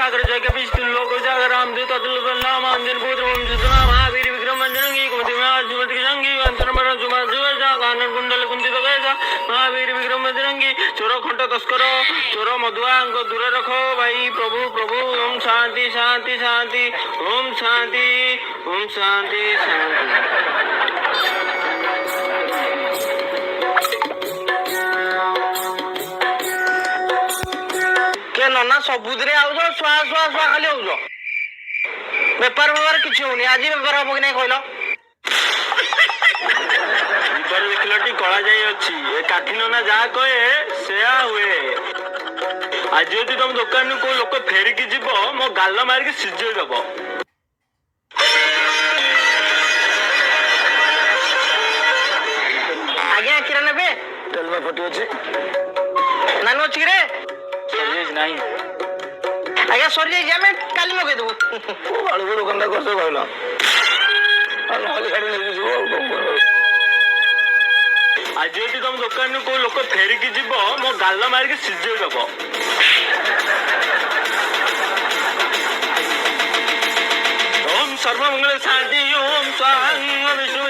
जागर जगह पिस्तुल लोक जागर रामदूत अतुल नाम अंजन पुत्र ओम सुतना महावीर विक्रम अंजनंगी कुमति में सुमति की संगी अंतर मर सुमा सुवजा कानन कुंडल कुंती बगैसा महावीर विक्रम अंजनंगी चोर खंड तस्कर चोर मधुआ को दूर रखो भाई प्रभु प्रभु ओम शांति शांति शांति ओम शांति ओम शांति शांति। के नना सबुदरे आउज छुआ छुआ छुआ खाली आउज बेपार बेपार किसी होनी आज बेपार हम कि नहीं कहल देखल कला जाई अच्छी ए काठी नना जहाँ कहे से हुए आज यदि तुम दुकान को लोक फेरिकी जीव मो गाल मारिक सिझे दब आज्ञा क्षीर ने तेल में फटी अच्छे नानू अच्छी रे नहीं आज्ञा सरी जाइए आम काली मगेदेबू आलू दुकानदार कर कहल आज यदि तुम दुकान को लोक फेरिकी जीव मो गाल मारिक सिझे दब ओम सर्वमंगल शांति ओम स्वाहा विष्णु